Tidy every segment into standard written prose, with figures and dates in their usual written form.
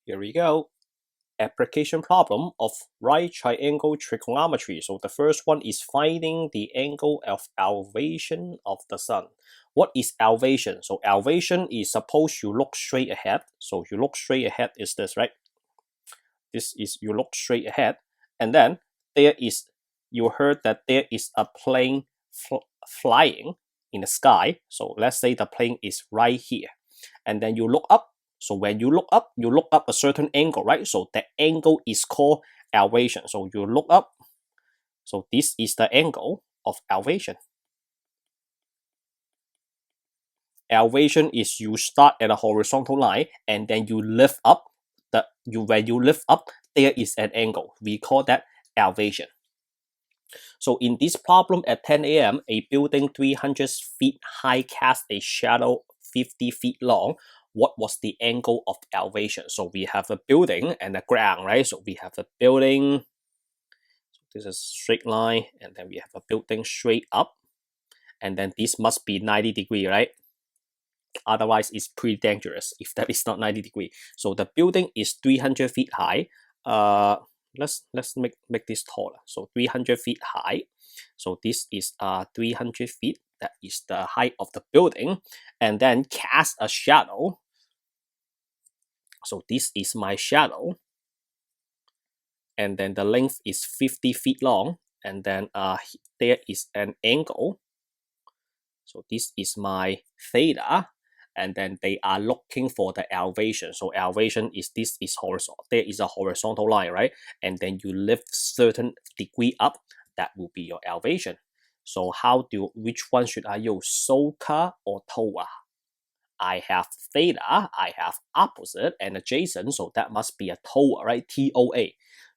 Here we go. Application problem of right triangle trigonometry. So the first one is finding the angle of elevation of the sun. What is elevation? So elevation is suppose you look straight ahead. So you look straight ahead is this, right? This is you look straight ahead, and then there is, you heard that there is a plane flying in the sky. So let's say the plane is right here, and then you look up. So when you look up a certain angle, right? So the angle is called elevation. So you look up. So this is the angle of elevation. Elevation is you start at a horizontal line and then you lift up. When you lift up, there is an angle. We call that elevation. So in this problem at 10 a.m., a building 300 feet high cast a shadow 50 feet long. What was the angle of elevation? So we have a building and a ground, right? So we have a building. So this is a straight line, and then we have a building straight up. And then this must be 90 degree, right? Otherwise, it's pretty dangerous if that is not 90 degree. So the building is 300 feet high. Let's make this taller. So 300 feet high. So this is 300 feet. That is the height of the building. And then cast a shadow. So this is my shadow. And then the length is 50 feet long. And then there is an angle. So this is my theta. And then they are looking for the elevation. So elevation is, this is horizontal. There is a horizontal line, right? And then you lift certain degree up. That will be your elevation. So which one should I use? SOHCAHTOA or TOA? I have theta, I have opposite and adjacent. So that must be a TOA, right? TOA.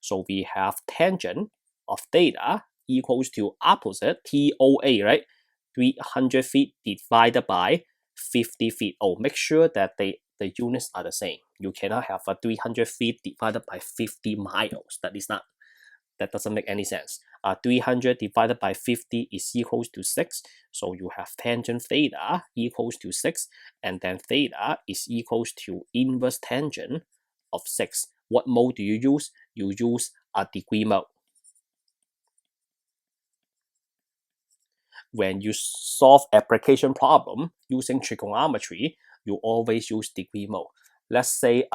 So we have tangent of theta equals to opposite TOA, right? 300 feet divided by 50 feet. Oh, make sure that the units are the same. You cannot have a 300 feet divided by 50 miles. That doesn't make any sense. 300 divided by 50 is equals to 6. So you have tangent theta equals to 6. And then theta is equals to inverse tangent of 6. What mode do you use? You use a degree mode. When you solve application problem using trigonometry, you always use degree mode. Let's say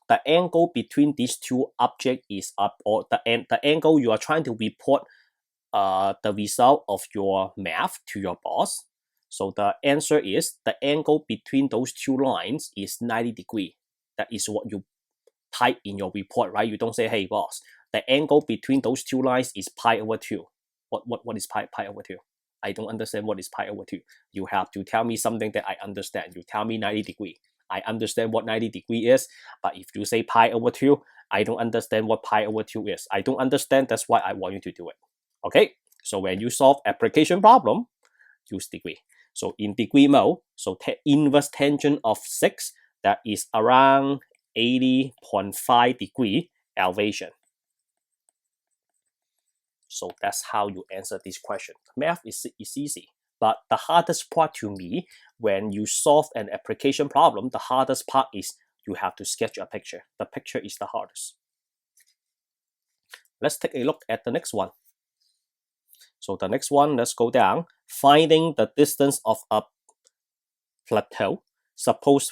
the angle between these two objects is up, or the angle you are trying to report the result of your math to your boss. So the answer is the angle between those two lines is 90 degree. That is what you type in your report, right? You don't say, hey boss, the angle between those two lines is pi over 2. What is pi over 2? I don't understand what is pi over 2. You have to tell me something that I understand. You tell me 90 degree. I understand what 90 degree is, but if you say pi over 2, I don't understand what pi over 2 is. I don't understand, that's why I want you to do it. Okay, so when you solve application problem, use degree. So in degree mode, so inverse tangent of 6, that is around 80.5 degree elevation. So that's how you answer this question. Math is easy, but the hardest part to me, when you solve an application problem, the hardest part is you have to sketch a picture. The picture is the hardest. Let's take a look at the next one. So the next one, let's go down. Finding the distance of a plateau,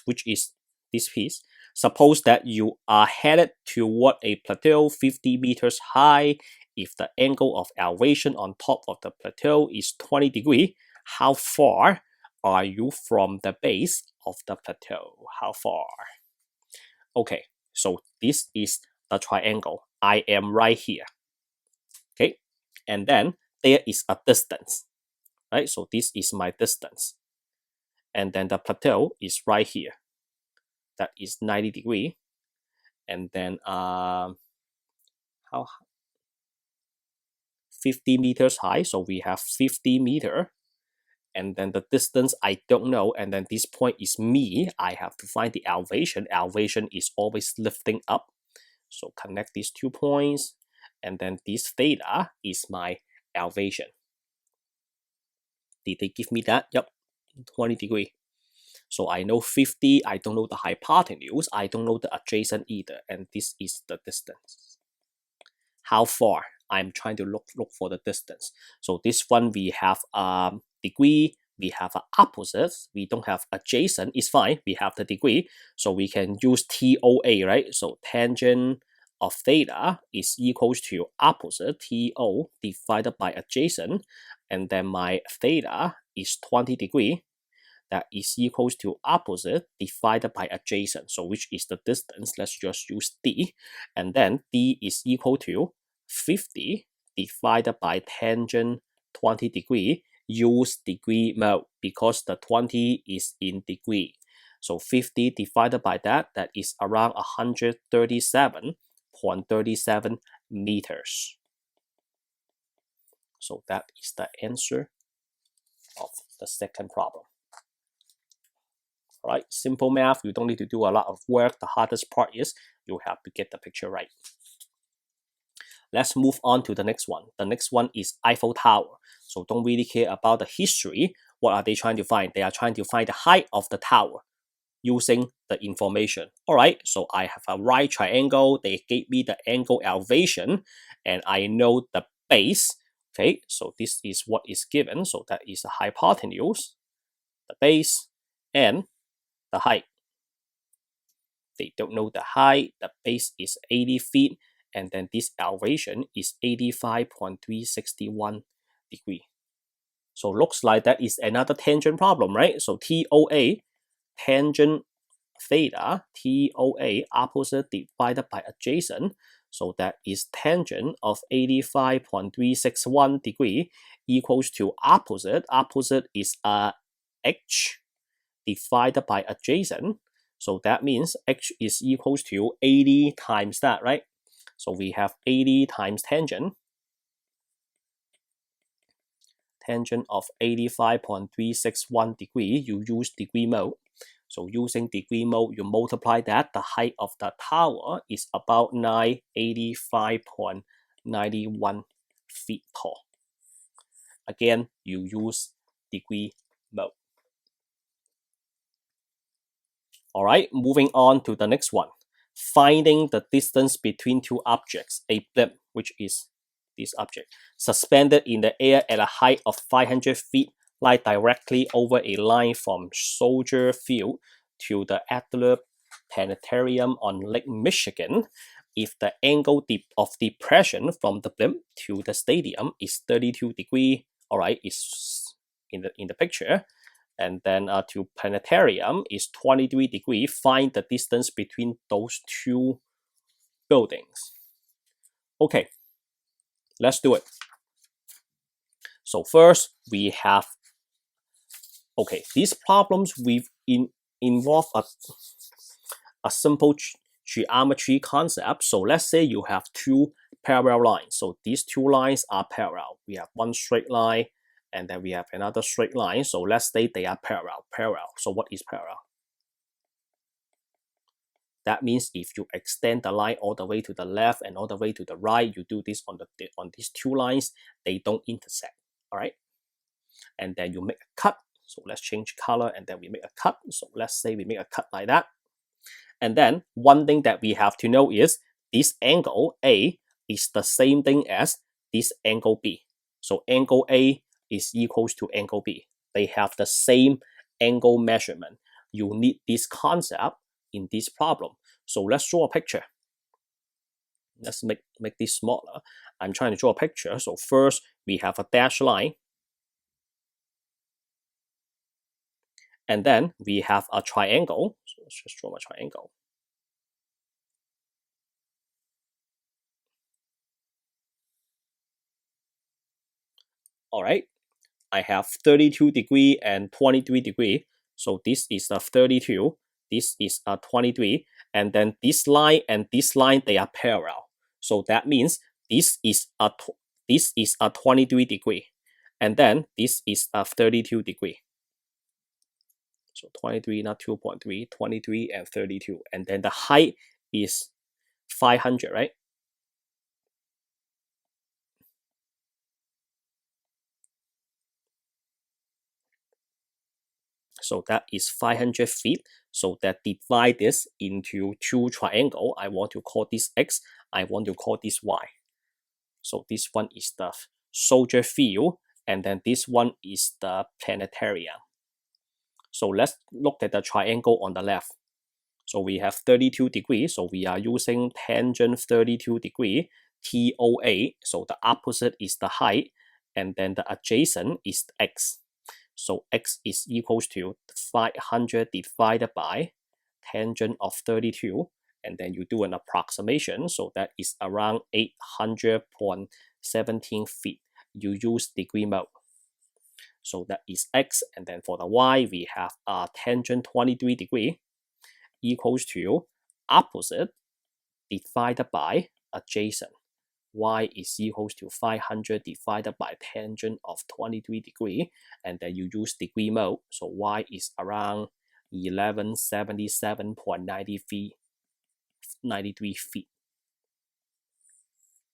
which is this piece. Suppose that you are headed toward a plateau 50 meters high. If the angle of elevation on top of the plateau is 20 degrees, how far are you from the base of the plateau? How far? Okay, so this is the triangle. I am right here. Okay, and then there is a distance, right? So this is my distance. And then the plateau is right here. That is 90 degrees. And then 50 meters high, so we have 50 meter, and then the distance I don't know, and then this point is me. I have to find the elevation. Elevation is always lifting up, so connect these 2 points, and then this theta is my elevation. Did they give me that? Yep, 20 degrees. So I know 50, I don't know the hypotenuse, I don't know the adjacent either, and this is the distance. How far? I'm trying to look for the distance. So this one we have degree, we have opposite, we don't have adjacent, it's fine, we have the degree, so we can use TOA, right? So tangent of theta is equals to opposite TO divided by adjacent, and then my theta is 20 degree. That is equals to opposite divided by adjacent. So which is the distance? Let's just use D. And then D is equal to 50 divided by tangent 20 degree. Use degree mode because the 20 is in degree. So 50 divided by that is around 137.37 meters. So that is the answer of the second problem. Right, simple math, you don't need to do a lot of work. The hardest part is you have to get the picture right. Let's move on to the next one. The next one is Eiffel Tower. So don't really care about the history. What are they trying to find? They are trying to find the height of the tower using the information. All right, so I have a right triangle. They gave me the angle elevation, and I know the base. Okay, so this is what is given. So that is the hypotenuse, the base, and the height. They don't know the height. The base is 80 feet, and then this elevation is 85.361 degree. So looks like that is another tangent problem, right? So TOA, tangent theta, TOA, opposite divided by adjacent. So that is tangent of 85.361 degree equals to opposite. Opposite is H divided by adjacent. So that means H is equals to 80 times that, right? So we have 80 times tangent. Tangent of 85.361 degree, you use degree mode. So using degree mode, you multiply that. The height of the tower is about 985.91 feet tall. Again, you use degree mode. All right, moving on to the next one. Finding the distance between two objects, a blimp, which is this object, suspended in the air at a height of 500 feet, lie directly over a line from Soldier Field to the Adler Planetarium on Lake Michigan. If the angle of depression from the blimp to the stadium is 32 degrees, all right, is in the picture, and then to planetarium is 23 degrees. Find the distance between those two buildings. Okay, let's do it. So first we have, okay, these problems involve a simple geometry concept. So let's say you have two parallel lines. So these two lines are parallel. We have one straight line, and then we have another straight line. So let's say they are parallel. So what is parallel? That means if you extend the line all the way to the left and all the way to the right, you do this on these two lines, they don't intersect. All right. And then you make a cut. So let's change color, and then we make a cut. So let's say we make a cut like that. And then one thing that we have to know is this angle A is the same thing as this angle B. So angle A is equals to angle B. They have the same angle measurement. You need this concept in this problem. So let's draw a picture. Let's make this smaller. I'm trying to draw a picture. So first we have a dashed line. And then we have a triangle. So let's just draw my triangle. All right. I have 32 degree and 23 degree. So this is a 32. This is a 23. And then this line and this line, they are parallel. So that means this is a 23 degree. And then this is a 32 degree. So 23, not 2.3, 23 and 32. And then the height is 500, right? So that is 500 feet. So that divide this into two triangle. I want to call this X. I want to call this Y. So this one is the soldier field, and then this one is the planetarium. So let's look at the triangle on the left. So we have 32 degrees. So we are using tangent 32 degree, TOA. So the opposite is the height, and then the adjacent is X. So X is equals to 500 divided by tangent of 32. And then you do an approximation. So that is around 800.17 feet. You use degree mode. So that is X. And then for the Y, we have tangent 23 degree equals to opposite divided by adjacent. Y is equals to 500 divided by tangent of 23 degree, and then you use degree mode. So Y is around 1177.93 feet.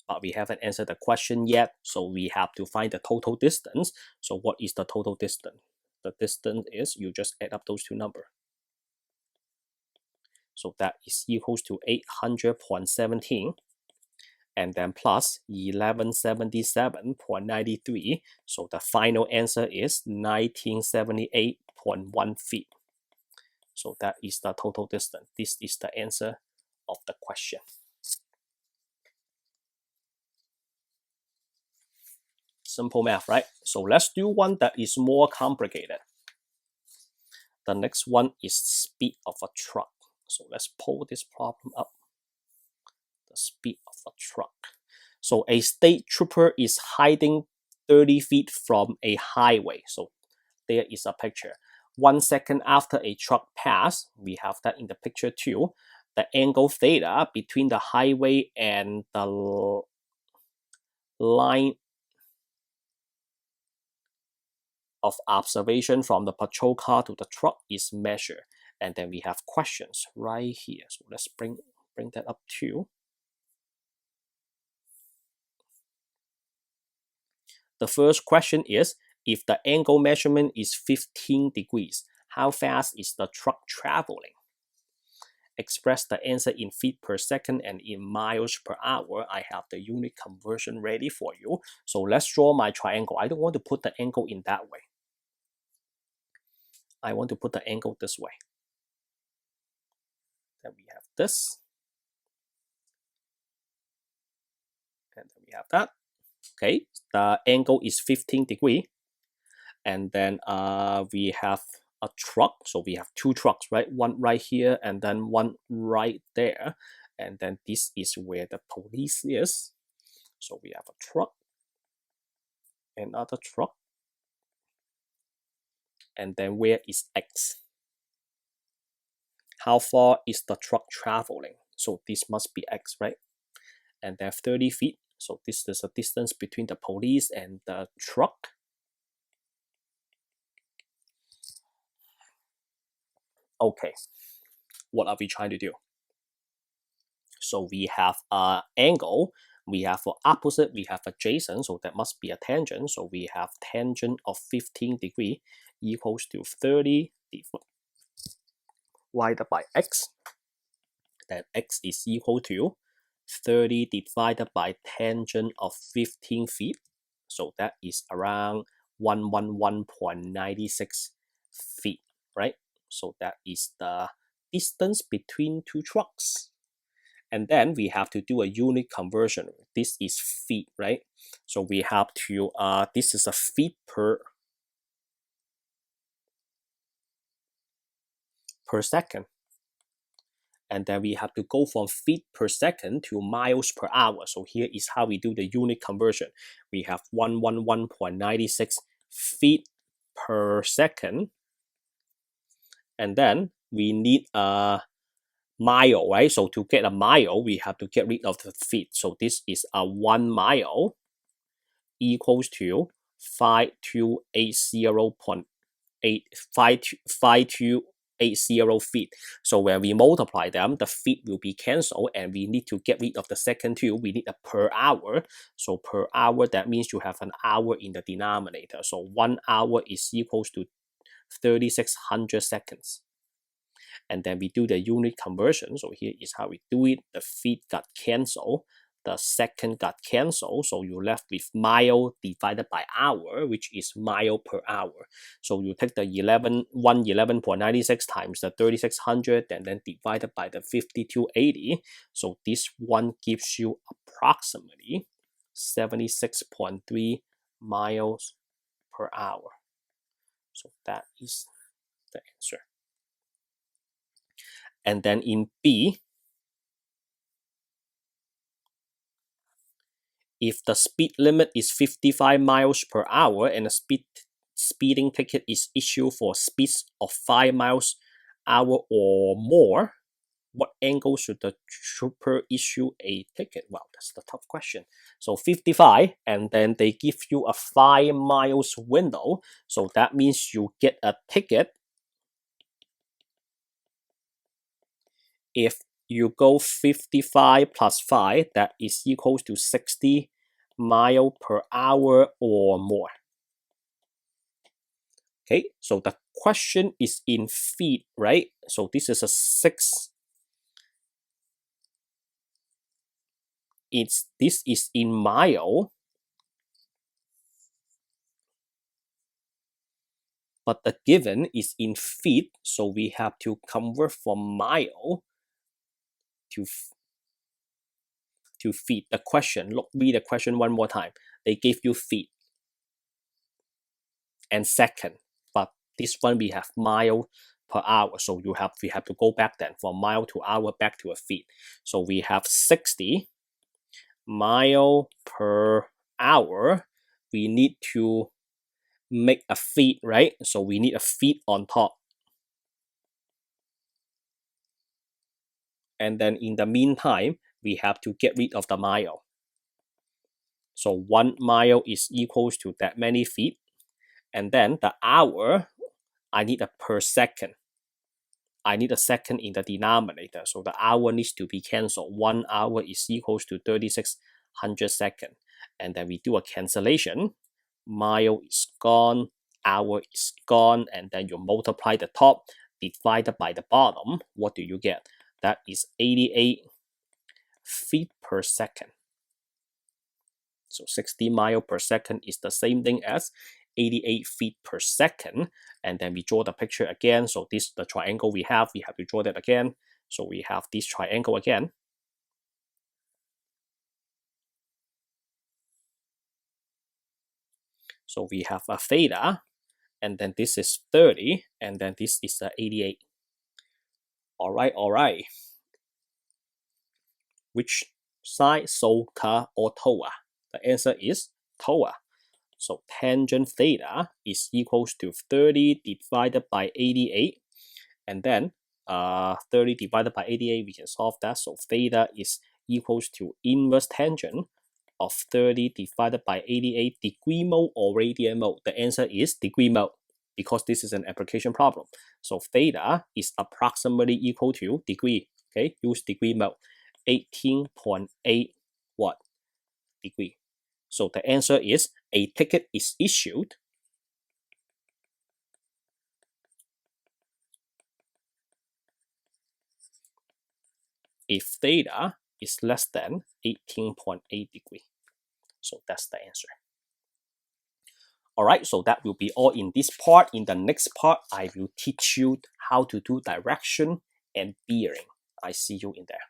But we haven't answered the question yet, so we have to find the total distance. So what is the total distance? The distance is, you just add up those two numbers. So that is equals to 800.17 and then plus 1177.93. So the final answer is 1978.1 feet. So that is the total distance. This is the answer of the question. Simple math, right? So let's do one that is more complicated. The next one is speed of a truck. So let's pull this problem up. The speed of a truck. So a state trooper is hiding 30 feet from a highway. So there is a picture. 1 second after a truck passed, we have that in the picture too. The angle theta between the highway and the line of observation from the patrol car to the truck is measured. And then we have questions right here. So let's bring that up too. The first question is, if the angle measurement is 15 degrees, how fast is the truck traveling? Express the answer in feet per second and in miles per hour. I have the unit conversion ready for you. So let's draw my triangle. I don't want to put the angle in that way. I want to put the angle this way. Then we have this. And then we have that. Okay, the angle is 15 degrees. And then we have a truck. So we have two trucks, right? One right here and then one right there. And then this is where the police is. So we have a truck, another truck. And then where is X? How far is the truck traveling? So this must be X, right? And then 30 feet. So this is the distance between the police and the truck. Okay, what are we trying to do? So we have angle, we have for opposite, we have adjacent, so that must be a tangent. So we have tangent of 15 degree equals to 30 divided by X. Then X is equal to 30 divided by tangent of 15 feet. So that is around 111.96 feet, right? So that is the distance between two trucks. And then we have to do a unit conversion. This is feet, right? So we have to, this is a feet per second. And then we have to go from feet per second to miles per hour. So here is how we do the unit conversion. We have 111.96 feet per second. And then we need a mile, right? So to get a mile, we have to get rid of the feet. So this is a 1 mile equals to 5280.8 feet. So when we multiply them, the feet will be cancelled and we need to get rid of the second two. We need a per hour. So per hour, that means you have an hour in the denominator. So 1 hour is equals to 3600 seconds. And then we do the unit conversion. So here is how we do it. The feet got cancelled. The second got cancelled. So you're left with mile divided by hour, which is mile per hour. So you take the 111.96 times the 3600 and then divided by the 5280. So this one gives you approximately 76.3 miles per hour. So that is the answer. And then in B, if the speed limit is 55 miles per hour and a speeding ticket is issued for speeds of 5 miles per hour or more, what angle should the trooper issue a ticket? Wow, that's the tough question. So 55, and then they give you a 5 miles window. So that means you get a ticket if you go 55 plus 5, that is equals to 60 mile per hour or more. Okay, so the question is in feet, right? So this is a 6. This is in mile. But the given is in feet, so we have to convert from mile to feet. The question, read the question one more time. They gave you feet and second, but this one we have mile per hour, so we have to go back then from mile to hour back to a feet. So we have 60 mile per hour. We need to make a feet, right? So we need a feet on top. And then in the meantime, we have to get rid of the mile. So 1 mile is equals to that many feet. And then the hour, I need a per second. I need a second in the denominator. So the hour needs to be cancelled. 1 hour is equals to 3600 seconds. And then we do a cancellation. Mile is gone, hour is gone, and then you multiply the top divided by the bottom. What do you get? That is 88 feet per second. So 60 miles per second is the same thing as 88 feet per second. And then we draw the picture again. So this the triangle we have to draw that again. So we have this triangle again. So we have a theta, and then this is 30, and then this is 88. All right. Which side, SOTA or TOA? The answer is TOA. So tangent theta is equals to 30 divided by 88. And then 30 divided by 88, we can solve that. So theta is equals to inverse tangent of 30 divided by 88 degree mode or radian mode. The answer is degree mode because this is an application problem. So theta is approximately equal to degree. Okay, use degree mode. 18.8 what? Degree. So the answer is a ticket is issued if theta is less than 18.8 degree. So that's the answer. Alright, so that will be all in this part. In the next part, I will teach you how to do direction and bearing. I see you in there.